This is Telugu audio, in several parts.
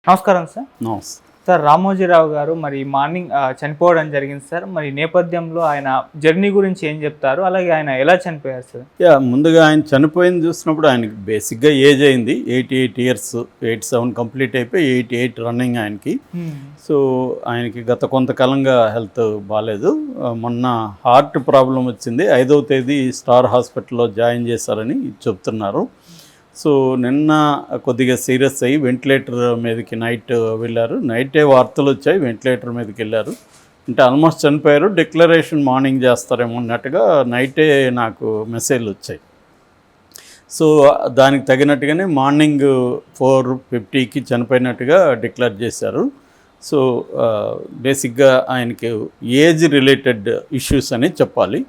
నమస్కారం సార్. నమస్తే. సార్ రామోజీరావు గారు మరి మార్నింగ్ చనిపోవడం జరిగింది సార్. మరి నేపథ్యంలో ఆయన జర్నీ గురించి ఏం చెప్తారు, అలాగే ఆయన ఎలా చనిపోయారు సార్? ముందుగా ఆయన చనిపోయింది చూసినప్పుడు ఆయనకి బేసిక్గా ఏజ్ అయింది 88 ఇయర్స్, 87 కంప్లీట్ అయిపోయి 88 రన్నింగ్ ఆయనకి. సో ఆయనకి గత కొంతకాలంగా హెల్త్ బాగాలేదు. మొన్న హార్ట్ ప్రాబ్లం వచ్చింది. 5వ తేదీ స్టార్ హాస్పిటల్లో జాయిన్ చేశారని చెప్తున్నారు. సో నిన్న కొద్దిగా సీరియస్ అయ్యి వెంటిలేటర్ మీదకి నైట్ వెళ్ళారు. నైటే వార్తలు వచ్చాయి, వెంటిలేటర్ మీదకి వెళ్ళారు. అంటే ఆల్మోస్ట్ చనిపోయారు. డిక్లరేషన్ మార్నింగ్ చేస్తారేమో అన్నట్టుగా నైటే నాకు మెసేజ్లు వచ్చాయి. సో దానికి తగినట్టుగానే మార్నింగ్ 4:50కి చనిపోయినట్టుగా డిక్లేర్ చేశారు. సో బేసిక్గా ఆయనకి ఏజ్ రిలేటెడ్ ఇష్యూస్ అని చెప్పాలి.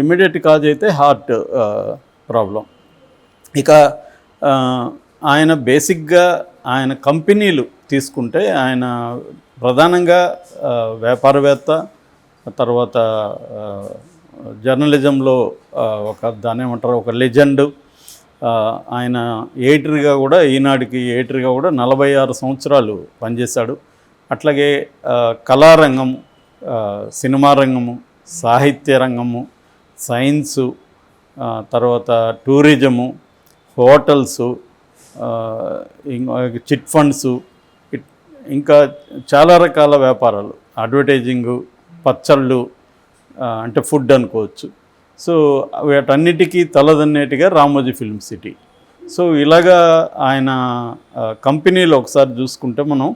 ఇమ్మీడియట్ కాజ్ అయితే హార్ట్ ప్రాబ్లం. ఇక ఆయన బేసిక్గా ఆయన కంపెనీలు తీసుకుంటే ఆయన ప్రధానంగా వ్యాపారవేత్త, తర్వాత జర్నలిజంలో ఒక లెజెండ్. ఆయన ఎడిటర్గా కూడా, ఈనాడుకి ఎడిటర్గా కూడా 46 సంవత్సరాలు పనిచేశాడు. అట్లాగే కళారంగము, సినిమా రంగము, సాహిత్య రంగము, సైన్సు, తర్వాత టూరిజము, హోటల్సు, చిట్ ఫండ్సు, ఇంకా చాలా రకాల వ్యాపారాలు, అడ్వర్టైజింగు, పచ్చళ్ళు, అంటే ఫుడ్ అనుకోవచ్చు. సో వీటన్నిటికీ తలదన్నేటిగా రామోజీ ఫిల్మ్ సిటీ. సో ఇలాగా ఆయన కంపెనీలు ఒకసారి చూసుకుంటే మనం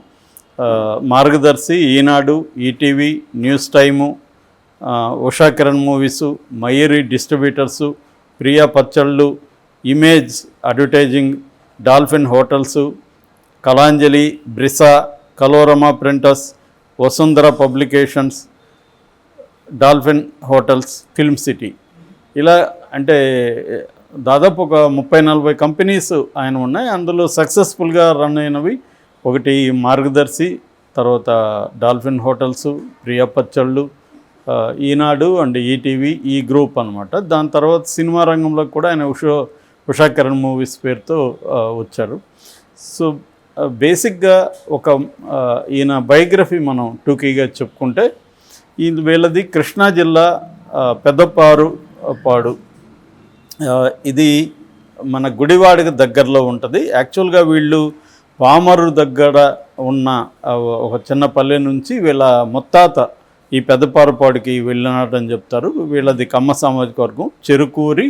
Margadarsi, Eenadu, ETV, news time, Usha Kiran movies, Mayuri distributors, Priya పచ్చళ్ళు, image advertising, Dolphin hotels, Kalanjali, బ్రిసా, కలోరమా printers, Vasundhara publications, Dolphin hotels, Film City. ఇలా అంటే దాదాపు ఒక 30-40 కంపెనీస్ ఆయన ఉన్నాయి. అందులో సక్సెస్ఫుల్గా రన్ అయినవి ఒకటి మార్గదర్శి, తర్వాత డాల్ఫిన్ హోటల్సు, ప్రియా పచ్చళ్ళు, ఈనాడు అండ్ ఈటీవీ, ఈ గ్రూప్ అనమాట. దాని తర్వాత సినిమా రంగంలో కూడా ఆయన ఉషా కిరణ్ మూవీస్ పేరుతో వచ్చారు. సో బేసిక్గా ఈయన బయోగ్రఫీ మనం టూకీగా చెప్పుకుంటే, వీళ్ళది కృష్ణా జిల్లా పెద్దపాడు. ఇది మన గుడివాడకి దగ్గరలో ఉంటుంది. యాక్చువల్గా వీళ్ళు పామరు దగ్గర ఉన్న ఒక చిన్న పల్లె నుంచి వీళ్ళ ముత్తాత ఈ పెద్దపారుపాడుకి వెళ్ళినాడని చెప్తారు. వీళ్ళది కమ్మ సామాజిక వర్గం. చెరుకూరి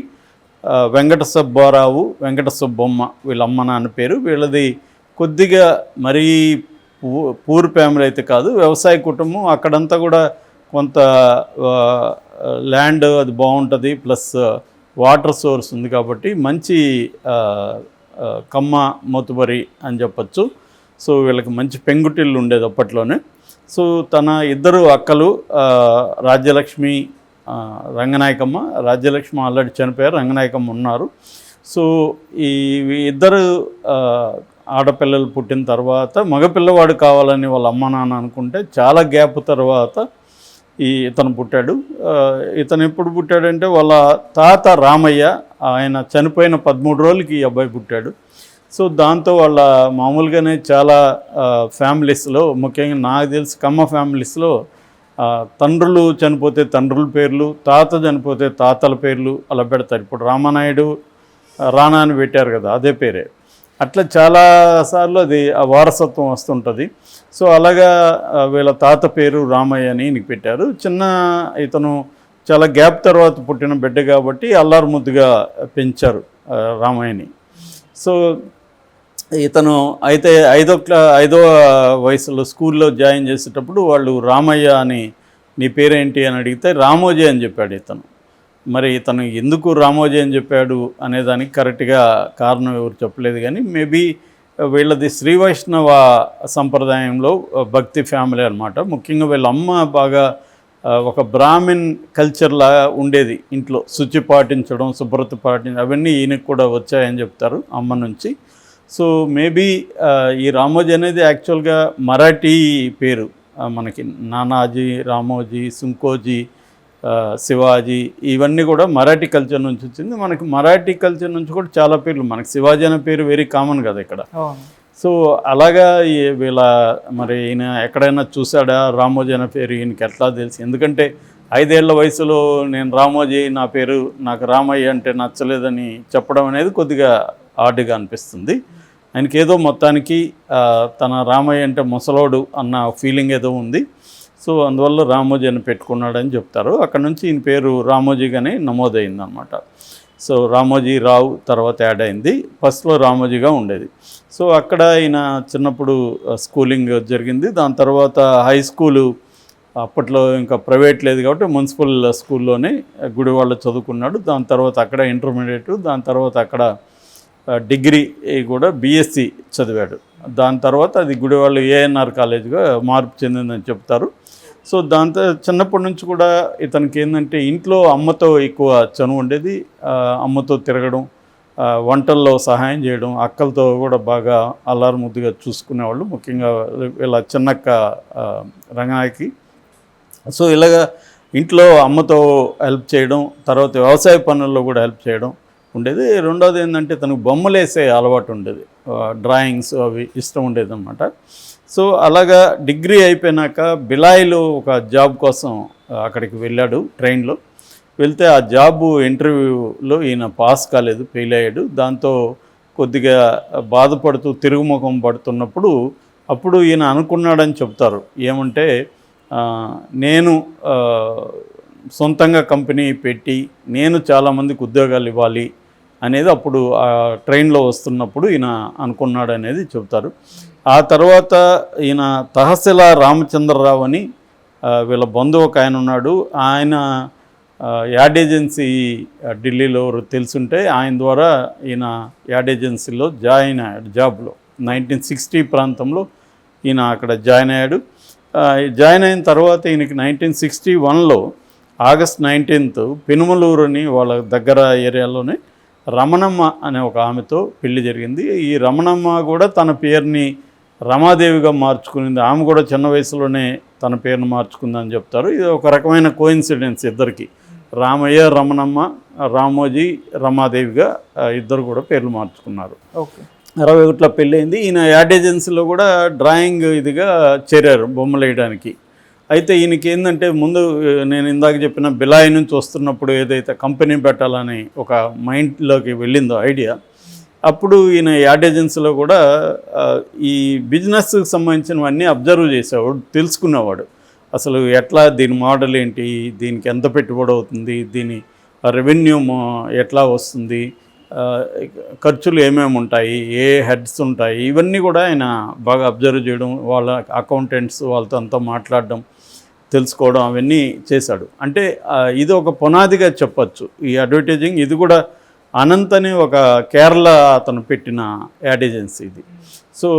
వెంకట సుబ్బారావు, వెంకట సుబ్బమ్మ వీళ్ళ అమ్మ నాన్న పేరు. వీళ్ళది కొద్దిగా మరీ పూర్ ఫ్యామిలీ అయితే కాదు, వ్యవసాయ కుటుంబం. అక్కడంతా కూడా కొంత ల్యాండ్ అది బాగుంటుంది, ప్లస్ వాటర్ సోర్స్ ఉంది కాబట్టి మంచి కమ్మ మోతుబరి అని చెప్పచ్చు. సో వీళ్ళకి మంచి పెంగుటిల్లు ఉండేది అప్పట్లోనే. సో తన ఇద్దరు అక్కలు రాజ్యలక్ష్మి, రంగనాయకమ్మ. రాజ్యలక్ష్మి ఆల్రెడీ చనిపోయారు, రంగనాయకమ్మ ఉన్నారు. సో ఈ ఇద్దరు ఆడపిల్లలు పుట్టిన తర్వాత మగపిల్లవాడు కావాలని వాళ్ళ అమ్మ నాన్న అనుకుంటే చాలా గ్యాప్ తర్వాత ఇతను పుట్టాడు. ఇతను ఎప్పుడు పుట్టాడంటే వాళ్ళ తాత రామయ్య ఆయన చనిపోయిన 13 రోజులకి ఈ అబ్బాయి పుట్టాడు. సో దాంతో వాళ్ళ మామూలుగానే చాలా ఫ్యామిలీస్లో, ముఖ్యంగా నాకు తెలిసి కమ్మ ఫ్యామిలీస్లో తండ్రులు చనిపోతే తండ్రుల పేర్లు, తాత చనిపోతే తాతల పేర్లు అలా పెడతారు. ఇప్పుడు రామానాయుడు రానా అని పెట్టారు కదా, అదే పేరే. అట్లా చాలాసార్లు అది వారసత్వం వస్తుంటుంది. సో అలాగా వీళ్ళ తాత పేరు రామయ్య అని ఈయనకి పెట్టారు. ఇతను చాలా గ్యాప్ తర్వాత పుట్టిన బిడ్డ కాబట్టి అల్లారు ముద్దుగా పెంచారు రామయ్యని. సో ఇతను అయితే 5వ వయసులో స్కూల్లో జాయిన్ చేసేటప్పుడు వాళ్ళు రామయ్య అని నీ పేరేంటి అని అడిగితే రామోజీ అని చెప్పాడు ఇతను. మరి ఇతను ఎందుకు రామోజీ అని చెప్పాడు అనేదానికి కరెక్ట్గా కారణం ఎవరు చెప్పలేదు. కానీ మేబీ వీళ్ళది శ్రీ వైష్ణవ సంప్రదాయంలో భక్తి ఫ్యామిలీ అనమాట. ముఖ్యంగా వీళ్ళ అమ్మ బాగా ఒక బ్రాహ్మిన్ కల్చర్లా ఉండేది ఇంట్లో. శుచి పాటించడం, శుభ్రత పాటించడం అవన్నీ ఈయనకు కూడా వచ్చాయని చెప్తారు అమ్మ నుంచి. సో మేబీ ఈ రామోజీ అనేది యాక్చువల్గా మరాఠీ పేరు. మనకి నానాజీ, రామోజీ, సుంకోజీ, శివాజీ ఇవన్నీ కూడా మరాఠీ కల్చర్ నుంచి వచ్చింది. మనకి మరాఠీ కల్చర్ నుంచి కూడా చాలా పేర్లు, మనకి శివాజీ అనే పేరు వెరీ కామన్ కదా ఇక్కడ. సో అలాగా వీళ్ళ మరి ఈయన ఎక్కడైనా చూసాడా రామోజీ అనే పేరు ఈయనకి ఎట్లా తెలుసు? ఎందుకంటే 5 ఏళ్ల వయసులో నేను రామోజీ నా పేరు, నాకు రామయ్య అంటే నచ్చలేదని చెప్పడం అనేది కొద్దిగా ఆడ్గా అనిపిస్తుంది. ఆయనకి ఏదో మొత్తానికి తన రామయ్య అంటే ముసలోడు అన్న ఫీలింగ్ ఏదో ఉంది. సో అందువల్ల రామోజీ అని పెట్టుకున్నాడని చెప్తారు. అక్కడ నుంచి ఈయన పేరు రామోజీగానే నమోదైంది అనమాట. సో రామోజీ రావు తర్వాత యాడ్ అయింది. ఫస్ట్లో రామోజీగా ఉండేది. సో అక్కడ ఈయన చిన్నప్పుడు స్కూలింగ్ జరిగింది. దాని తర్వాత హై స్కూలు అప్పట్లో ఇంకా ప్రైవేట్ లేదు కాబట్టి మున్సిపల్ స్కూల్లోనే గుడివాళ్ళ చదువుకున్నాడు. దాని తర్వాత అక్కడ ఇంటర్మీడియట్, దాని తర్వాత అక్కడ డిగ్రీ కూడా బీఎస్సీ చదివాడు. దాని తర్వాత అది గుడివాళ్ళ ఏఎన్ఆర్ కాలేజ్గా మార్పు చెందిందని చెప్తారు. సో దాంతో చిన్నప్పటి నుంచి కూడా ఇతనికి ఏంటంటే ఇంట్లో అమ్మతో ఎక్కువ చనువు ఉండేది. అమ్మతో తిరగడం, వంటల్లో సహాయం చేయడం, అక్కలతో కూడా బాగా అల్లారు ముద్దుగా చూసుకునేవాళ్ళు, ముఖ్యంగా ఇలా చిన్నక్క రంగాయకి. సో ఇలాగా ఇంట్లో అమ్మతో హెల్ప్ చేయడం, తర్వాత వ్యవసాయ పనుల్లో కూడా హెల్ప్ చేయడం ఉండేది. రెండోది ఏంటంటే తనకు బొమ్మలు వేసే అలవాటు ఉండేది, డ్రాయింగ్స్ అవి ఇష్టం ఉండేది అన్నమాట. సో అలాగా డిగ్రీ అయిపోయినాక బిలాయిలో ఒక జాబ్ కోసం అక్కడికి వెళ్ళాడు ట్రైన్లో. వెళ్తే ఆ జాబు ఇంటర్వ్యూలో ఈయన పాస్ కాలేదు, ఫెయిల్ అయ్యాడు. దాంతో కొద్దిగా బాధపడుతూ తిరుగుముఖం పడుతున్నప్పుడు అప్పుడు ఈయన అనుకున్నాడని చెప్తారు. ఏమంటే నేను సొంతంగా కంపెనీ పెట్టి నేను చాలామందికి ఉద్యోగాలు ఇవ్వాలి అనేది అప్పుడు ఆ ట్రైన్లో వస్తున్నప్పుడు ఈయన అనుకున్నాడు అనేది చెప్తారు. ఆ తర్వాత ఈయన తహసీల రామచంద్రరావు అని వీళ్ళ బంధువు ఒక ఆయన ఉన్నాడు. ఆయన యాడ్ ఏజెన్సీ ఢిల్లీలో తెలుసుంటే ఆయన ద్వారా ఈయన యాడ్ ఏజెన్సీలో జాయిన్ అయ్యాడు జాబ్లో. 1960 ప్రాంతంలో ఈయన అక్కడ జాయిన్ అయ్యాడు. జాయిన్ అయిన తర్వాత ఈయనకి 1961లో ఆగస్ట్ 19th పెనుమలూరు అని వాళ్ళ దగ్గర ఏరియాలోనే రమణమ్మ అనే ఒక ఆమెతో పెళ్లి జరిగింది. ఈ రమణమ్మ కూడా తన పేరుని రమాదేవిగా మార్చుకునింది. ఆమె కూడా చిన్న వయసులోనే తన పేరును మార్చుకుందని చెప్తారు. ఇది ఒక రకమైన కోయిన్సిడెన్స్ ఇద్దరికి. రామయ్య రమణమ్మ, రామోజీ రమాదేవిగా ఇద్దరు కూడా పేర్లు మార్చుకున్నారు. ఓకే. 61లో పెళ్ళయింది. ఈయన యాడ్ ఏజెన్సీలో కూడా డ్రాయింగ్ ఇదిగా చేరారు, బొమ్మలు వేయడానికి. అయితే ఈయనకి ఏంటంటే ముందు నేను ఇందాక చెప్పిన బిలాయి నుంచి వస్తున్నప్పుడు ఏదైతే కంపెనీ పెట్టాలని ఒక మైండ్లోకి వెళ్ళిందో ఐడియా, అప్పుడు ఈయన యాడ్ ఏజెన్సీలో కూడా ఈ బిజినెస్కి సంబంధించినవన్నీ అబ్జర్వ్ చేసేవాడు, తెలుసుకునేవాడు. అసలు ఎట్లా దీని మోడల్ ఏంటి, దీనికి ఎంత పెట్టుబడి అవుతుంది, దీని రెవెన్యూ ఎట్లా వస్తుంది, ఖర్చులు ఏమేమి ఉంటాయి, ఏ హెడ్స్ ఉంటాయి, ఇవన్నీ కూడా ఆయన బాగా అబ్జర్వ్ చేయడం, వాళ్ళ అకౌంటెంట్స్ వాళ్ళతో అంతా మాట్లాడడం, తెలుసుకోవడం అవన్నీ చేశాడు. అంటే ఇది ఒక పునాదిగా చెప్పచ్చు ఈ అడ్వర్టైజింగ్. ఇది కూడా అనంత్ అని ఒక కేరళ అతను పెట్టిన యాడ్ ఏజెన్సీ ఇది. సో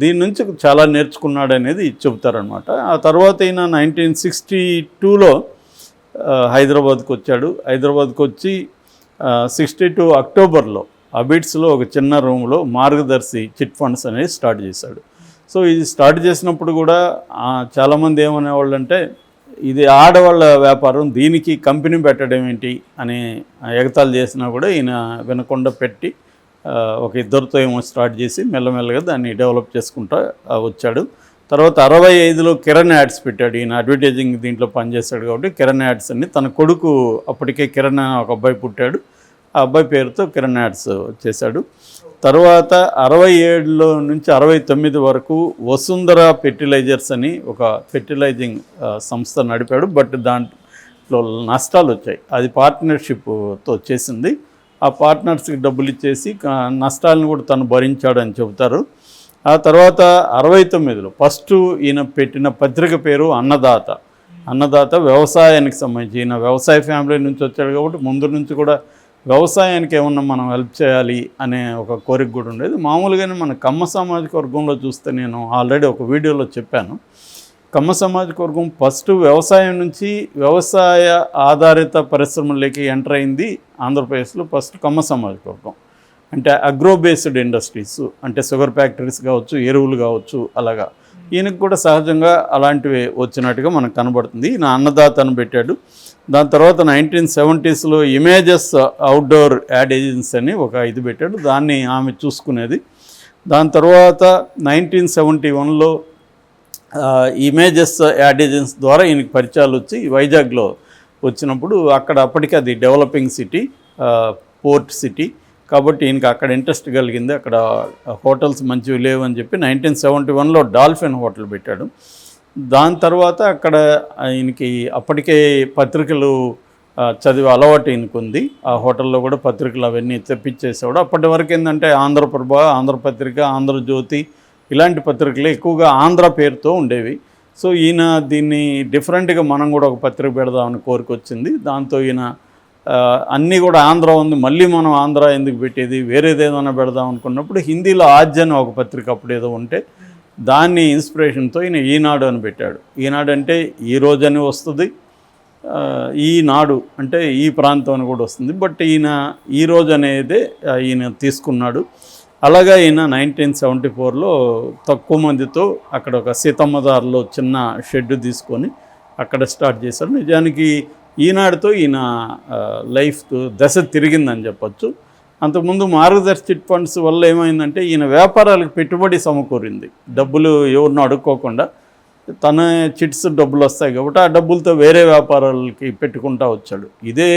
దీని నుంచి చాలా నేర్చుకున్నాడు అనేది చెబుతారనమాట. ఆ తర్వాత ఈయన 1962లో హైదరాబాద్కి వచ్చాడు. హైదరాబాద్కి వచ్చి 62 అక్టోబర్లో అబిడ్స్లో ఒక చిన్న రూమ్లో మార్గదర్శి చిట్ ఫండ్స్ అనేది స్టార్ట్ చేశాడు. సో ఇది స్టార్ట్ చేసినప్పుడు కూడా చాలామంది ఏమనేవాళ్ళు అంటే ఇది ఆడవాళ్ళ వ్యాపారం, దీనికి కంపెనీ పెట్టడం ఏంటి అని ఎగతాళి చేసినా కూడా ఈయన వినకుండా పెట్టి ఒక ఇద్దరితో ఏమో స్టార్ట్ చేసి మెల్లమెల్లగా దాన్ని డెవలప్ చేసుకుంటూ వచ్చాడు. తర్వాత 65లో కిరణ్ యాడ్స్ పెట్టాడు. ఈయన అడ్వర్టైజింగ్ దీంట్లో పనిచేస్తాడు కాబట్టి కిరణ్ యాడ్స్ అని, తన కొడుకు అప్పటికే కిరణ్ అని ఒక అబ్బాయి పుట్టాడు, ఆ అబ్బాయి పేరుతో కిరణ్ యాడ్స్ చేశాడు. తర్వాత 67లో నుంచి 69 వరకు వసుంధర ఫెర్టిలైజర్స్ అని ఒక ఫెర్టిలైజింగ్ సంస్థ నడిపాడు. బట్ దాంట్లో నష్టాలు వచ్చాయి. అది పార్ట్నర్షిప్తో చేసింది. ఆ పార్ట్నర్స్కి డబ్బులు ఇచ్చేసి నష్టాలను కూడా తను భరించాడని చెబుతారు. ఆ తర్వాత 69లో ఫస్ట్ ఈయన పెట్టిన పత్రిక పేరు అన్నదాత. అన్నదాత వ్యవసాయానికి సంబంధించి, ఈయన వ్యవసాయ ఫ్యామిలీ నుంచి వచ్చాడు కాబట్టి ముందు నుంచి కూడా వ్యవసాయానికి ఏమన్నా మనం హెల్ప్ చేయాలి అనే ఒక కోరిక కూడా ఉండేది. మామూలుగానే మన కమ్మ సామాజిక వర్గంలో చూస్తే నేను ఆల్రెడీ ఒక వీడియోలో చెప్పాను, కమ్మ సామాజిక వర్గం ఫస్ట్ వ్యవసాయం నుంచి వ్యవసాయ ఆధారిత పరిశ్రమలకి ఎంటర్ అయింది ఆంధ్రప్రదేశ్లో. ఫస్ట్ కమ్మ సామాజిక వర్గం అంటే అగ్రో బేస్డ్ ఇండస్ట్రీస్, అంటే షుగర్ ఫ్యాక్టరీస్ కావచ్చు, ఎరువులు కావచ్చు, అలాగా ఈయనకు కూడా సహజంగా అలాంటివి వచ్చినట్టుగా మనకు కనబడుతుంది. ఈయన అన్నదాతను పెట్టాడు. దాని తర్వాత 1970sలో ఇమేజెస్ అవుట్డోర్ యాడ్ ఏజెన్సీ అని ఒక ఇది పెట్టాడు. దాన్ని ఆమె చూసుకునేది. దాని తర్వాత 1971లో ఇమేజెస్ యాడ్ ఏజెన్సీ ద్వారా ఈయనకి పరిచయాలు వచ్చి వైజాగ్లో వచ్చినప్పుడు అక్కడ అప్పటికి అది డెవలపింగ్ సిటీ, పోర్ట్ సిటీ కాబట్టి ఈయనకి అక్కడ ఇంట్రెస్ట్ కలిగింది. అక్కడ హోటల్స్ మంచివి లేవు అని చెప్పి 1971లో డాల్ఫిన్ హోటల్ పెట్టాడు. దాని తర్వాత అక్కడ ఈయనకి అప్పటికే పత్రికలు చదివే అలవాటు ఈయనకు ఉంది. ఆ హోటల్లో కూడా పత్రికలు అవన్నీ తెప్పించేసేవాడు. అప్పటి వరకు ఏంటంటే ఆంధ్రప్రభ, ఆంధ్రపత్రిక, ఆంధ్రజ్యోతి ఇలాంటి పత్రికలు ఎక్కువగా ఆంధ్ర పేరుతో ఉండేవి. సో ఈయన దీన్ని డిఫరెంట్గా మనం కూడా ఒక పత్రిక పెడదామని కోరికొచ్చింది. దాంతో ఈయన అన్నీ కూడా ఆంధ్ర ఉంది, మళ్ళీ మనం ఆంధ్ర ఎందుకు పెట్టేది, వేరేదేదైనా పెడదాం అనుకున్నప్పుడు హిందీలో ఆద్య అని ఒక పత్రిక అప్పుడు ఏదో ఉంటే దాన్ని ఇన్స్పిరేషన్తో ఈయన ఈనాడు అని పెట్టాడు. ఈనాడు అంటే ఈ రోజు అని వస్తుంది, ఈనాడు అంటే ఈ ప్రాంతం అని కూడా వస్తుంది. బట్ ఈయన ఈరోజు అనేది ఈయన తీసుకున్నాడు. అలాగా ఈయన 1974లో తక్కువ మందితో అక్కడ ఒక సీతమ్మదారిలో చిన్న షెడ్ తీసుకొని అక్కడ స్టార్ట్ చేశారు. నిజానికి ఈనాడుతో ఈయన లైఫ్ దశ తిరిగిందని చెప్పచ్చు. అంతకుముందు మార్గదర్శి చిట్ ఫండ్స్ వల్ల ఏమైందంటే ఈయన వ్యాపారాలకు పెట్టుబడి సమకూరింది. డబ్బులు ఎవరినో అడుక్కోకుండా తన చిట్స్ డబ్బులు వస్తాయి కాబట్టి ఆ డబ్బులతో వేరే వ్యాపారాలకి పెట్టుకుంటూ వచ్చాడు. ఇదే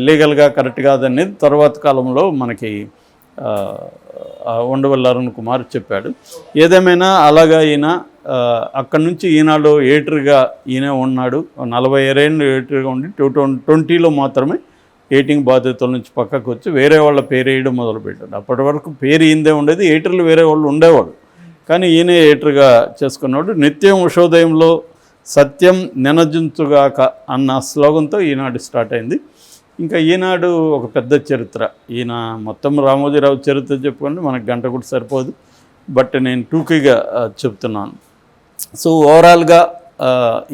లీగల్గా కరెక్ట్ కాదనేది తర్వాత కాలంలో మనకి ఉండవల్లి అరుణ్ కుమార్ చెప్పాడు. ఏదేమైనా అలాగా ఈయన అక్కడి నుంచి ఈనాడు ఎడిటర్గా ఈయన ఉన్నాడు. 40 ఏళ్ళు ఎడిటర్గా ఉండి 2020లో మాత్రమే ఎడిటింగ్ బాధ్యతల నుంచి పక్కకు వచ్చి వేరే వాళ్ళ పేరు వేయడం మొదలుపెట్టాడు. అప్పటి వరకు పేరు ఈయనదే ఉండేది, ఎడిటర్లు వేరే వాళ్ళు ఉండేవాడు, కానీ ఈయనే ఎడిటర్గా చేసుకున్నాడు. నిత్యం ఉషోదయంలో సత్యం నినజించుగాక అన్న స్లోగన్తో ఈనాడు స్టార్ట్ అయింది. ఇంకా ఈనాడు ఒక పెద్ద చరిత్ర. ఈయన మొత్తం రామోజీరావు చరిత్ర చెప్పుకుంటే మనకు గంట కూడా సరిపోదు, బట్ నేను టూకీగా చెప్తున్నాను. సో ఓవరాల్గా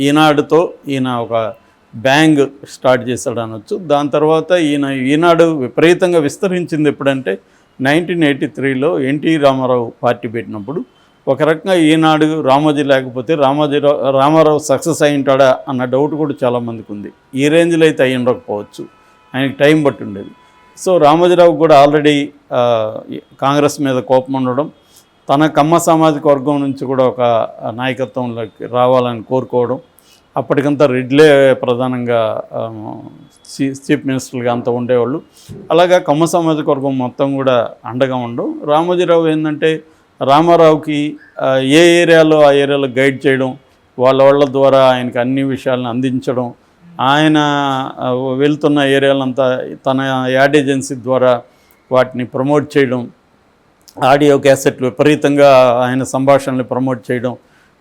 ఈనాడుతో ఈయన ఒక బ్యాంగ్ స్టార్ట్ చేశాడు అనొచ్చు. దాని తర్వాత ఈనాడు విపరీతంగా విస్తరించింది ఎప్పుడంటే 1983లో ఎన్టీ రామారావు పార్టీ పెట్టినప్పుడు. ఒక రకంగా ఈనాడు రామోజీ లేకపోతే రామారావు సక్సెస్ అయి ఉంటాడా అన్న డౌట్ కూడా చాలామందికి ఉంది. ఈ రేంజ్లో అయితే అయి ఉండకపోవచ్చు, ఆయనకి టైం బట్టి ఉండేది. సో రామోజీరావు కూడా ఆల్రెడీ కాంగ్రెస్ మీద కోపం ఉండడం, తన కమ్మ సామాజిక వర్గం నుంచి కూడా ఒక నాయకత్వంలోకి రావాలని కోరుకోవడం, అప్పటికంతా రెడ్లే ప్రధానంగా చీఫ్ మినిస్టర్లుగా అంతా ఉండేవాళ్ళు. అలాగా కమ్మ సామాజిక వర్గం మొత్తం కూడా అండగా ఉండడం. రామోజీరావు ఏంటంటే రామారావుకి ఏ ఏరియాలో ఆ ఏరియాలో గైడ్ చేయడం, వాళ్ళ ద్వారా ఆయనకి అన్ని విషయాలను అందించడం, ఆయన వెళ్తున్న ఏరియాలంతా తన యాడ్ ఏజెన్సీ ద్వారా వాటిని ప్రమోట్ చేయడం, ఆడియో క్యాసెట్లు విపరీతంగా ఆయన సంభాషణలు ప్రమోట్ చేయడం,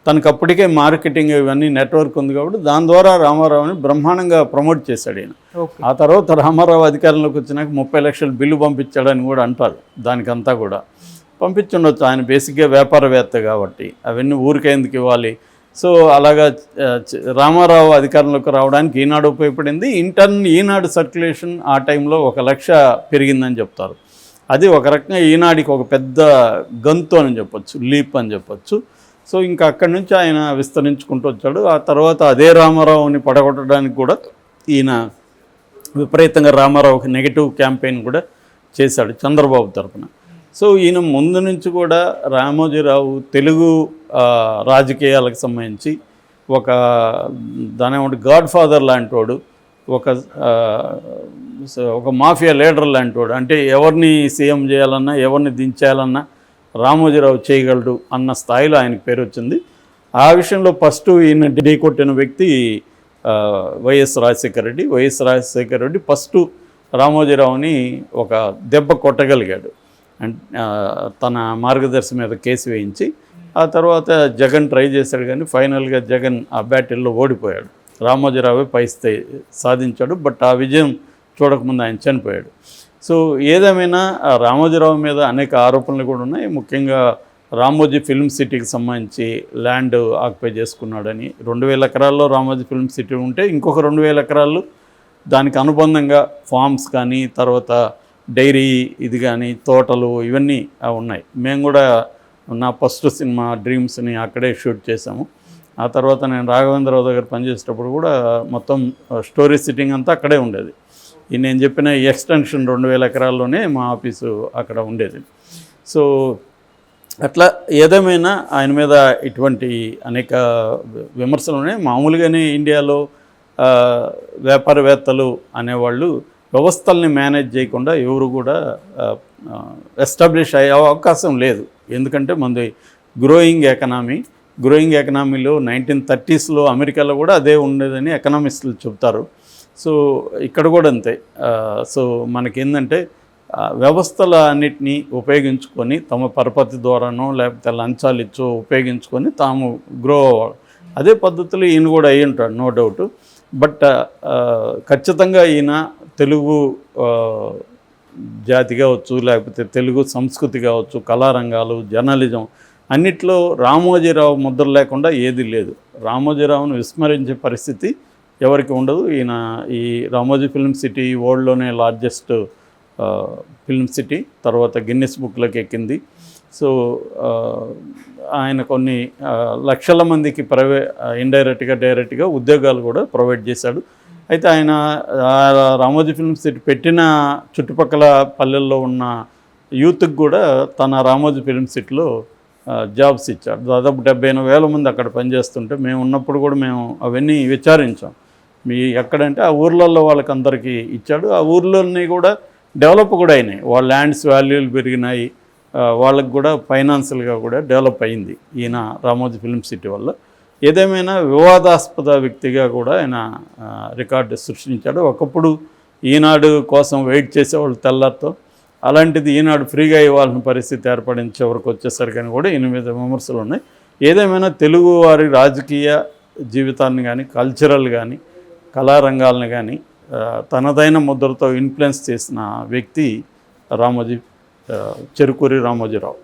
తనకు అప్పటికే మార్కెటింగ్ ఇవన్నీ నెట్వర్క్ ఉంది కాబట్టి దాని ద్వారా రామారావుని బ్రహ్మాండంగా ప్రమోట్ చేశాడు ఈయన. ఆ తర్వాత రామారావు అధికారంలోకి వచ్చినాక 30 లక్షలు బిల్లు పంపించాడని కూడా అంటారు. దానికంతా కూడా పంపించుండొచ్చు, ఆయన బేసిక్గా వ్యాపారవేత్త కాబట్టి అవన్నీ ఊరికేందుకు ఇవ్వాలి. సో అలాగా రామారావు అధికారంలోకి రావడానికి ఈనాడు ఉపయోగపడింది. ఈనాడు సర్క్యులేషన్ ఆ టైంలో 1 లక్ష పెరిగిందని చెప్తారు. అది ఒక రకంగా ఈనాడికి ఒక పెద్ద గంతు అని చెప్పొచ్చు, లీప్ అని చెప్పొచ్చు. సో ఇంకా అక్కడి నుంచి ఆయన విస్తరించుకుంటూ వచ్చాడు. ఆ తర్వాత అదే రామారావుని పడగొట్టడానికి కూడా ఈయన విపరీతంగా రామారావుకి నెగిటివ్ క్యాంపెయిన్ కూడా చేశాడు చంద్రబాబు తరఫున. సో ఈయన ముందు నుంచి కూడా రామోజీరావు తెలుగు రాజకీయాలకు సంబంధించి దాని గాడ్ ఫాదర్ లాంటి వాడు, ఒక మాఫియా లీడర్ లాంటి వాడు. అంటే ఎవరిని సీఎం చేయాలన్నా ఎవరిని దించేయాలన్నా రామోజీరావు చేయగలడు అన్న స్థాయిలో ఆయనకు పేరు వచ్చింది. ఆ విషయంలో ఫస్ట్ ఈయన ఢీ కొట్టిన వ్యక్తి వైఎస్ రాజశేఖర రెడ్డి ఫస్ట్ రామోజీరావుని ఒక దెబ్బ కొట్టగలిగాడు. తన మార్గదర్శి మీద కేసు వేయించి ఆ తర్వాత జగన్ ట్రై చేశాడు, కానీ ఫైనల్గా జగన్ ఆ బ్యాటిల్లో ఓడిపోయాడు. రామోజీరావే పై సాధించాడు. బట్ ఆ విజయం చూడకముందు ఆయన చనిపోయాడు. సో ఏదేమైనా రామోజీరావు మీద అనేక ఆరోపణలు కూడా ఉన్నాయి. ముఖ్యంగా రామోజీ ఫిల్మ్ సిటీకి సంబంధించి ల్యాండ్ ఆక్యుపై చేసుకున్నాడని. 2000 ఎకరాల్లో రామోజీ ఫిల్మ్ సిటీ ఉంటే ఇంకొక 2000 ఎకరాలు దానికి అనుబంధంగా ఫార్మ్స్ కానీ తర్వాత డైరీ ఇది కానీ తోటలు ఇవన్నీ ఉన్నాయి. మేము కూడా నా ఫస్ట్ సినిమా డ్రీమ్స్ని అక్కడే షూట్ చేసాము. ఆ తర్వాత నేను రాఘవేంద్రరావు దగ్గర పనిచేసేటప్పుడు కూడా మొత్తం స్టోరీ సిట్టింగ్ అంతా అక్కడే ఉండేది. నేను చెప్పిన ఎక్స్టెన్షన్ 2000 ఎకరాల్లోనే మా ఆఫీసు అక్కడ ఉండేది. సో అట్లా ఏదేమైనా ఆయన మీద ఇటువంటి అనేక విమర్శలు ఉన్నాయి. మామూలుగానే ఇండియాలో ఆ, వ్యాపారవేత్తలు అనేవాళ్ళు వ్యవస్థల్ని మేనేజ్ చేయకుండా ఎవరు కూడా ఎస్టాబ్లిష్ అయ్యే అవకాశం లేదు. ఎందుకంటే మనది గ్రోయింగ్ ఎకనామీలో 1930s అమెరికాలో కూడా అదే ఉండేదని ఎకనామిస్టులు చెప్తారు. సో ఇక్కడ కూడా అంతే. సో మనకేందంటే వ్యవస్థల అన్నిటినీ ఉపయోగించుకొని తమ పరపతి ద్వారానో లేకపోతే లంచాలు ఇచ్చో ఉపయోగించుకొని తాము గ్రో అవ్వాలి. అదే పద్ధతిలో ఈయన కూడా అయ్యి ఉంటాడు, నో డౌట్. బట్ ఖచ్చితంగా ఈయన తెలుగు జాతి కావచ్చు, లేకపోతే తెలుగు సంస్కృతి కావచ్చు, కళారంగాలు, జర్నలిజం అన్నిట్లో రామోజీరావు ముద్ర లేకుండా ఏది లేదు. రామోజీరావును విస్మరించే పరిస్థితి ఎవరికి ఉండదు. ఈయన ఈ రామోజీ ఫిల్మ్ సిటీ వరల్డ్లోనే లార్జెస్ట్ ఫిల్మ్ సిటీ, తర్వాత గిన్నిస్ బుక్లోకి ఎక్కింది. సో ఆయన కొన్ని లక్షల మందికి ఇండైరెక్ట్గా డైరెక్ట్గా ఉద్యోగాలు కూడా ప్రొవైడ్ చేశాడు. అయితే ఆయన రామోజీ ఫిల్మ్ సిటీ పెట్టిన చుట్టుపక్కల పల్లెల్లో ఉన్న యూత్కి కూడా తన రామోజీ ఫిల్మ్ సిటీలో జాబ్స్ ఇచ్చాడు. దాదాపు 70,000 మంది అక్కడ పనిచేస్తుంటే మేము ఉన్నప్పుడు కూడా మేము అవన్నీ విచారించాం. ఎక్కడంటే ఆ ఊర్లలో వాళ్ళకందరికీ ఇచ్చాడు. ఆ ఊర్లోని కూడా డెవలప్ కూడా అయినాయి. వాళ్ళ ల్యాండ్స్ వాల్యూలు పెరిగినాయి. వాళ్ళకు కూడా ఫైనాన్షియల్గా కూడా డెవలప్ అయింది ఈయన రామోజీ ఫిల్మ్ సిటీ వల్ల. ఏదేమైనా వివాదాస్పద వ్యక్తిగా కూడా ఆయన రికార్డు సృష్టించాడు. ఒకప్పుడు ఈనాడు కోసం వెయిట్ చేసేవాళ్ళు తెల్లారితో, అలాంటిది ఈనాడు ఫ్రీగా ఇవ్వాల్సిన పరిస్థితి ఏర్పడింది చివరికి వచ్చేసరికని కూడా ఈయన మీద విమర్శలు ఉన్నాయి. ఏదేమైనా తెలుగు వారి రాజకీయ జీవితాన్ని కానీ, కల్చరల్ కానీ, కళారంగాలను కానీ తనదైన ముద్రతో ఇన్ఫ్లుయెన్స్ చేసిన వ్యక్తి చెరుకూరి రామోజీరావు.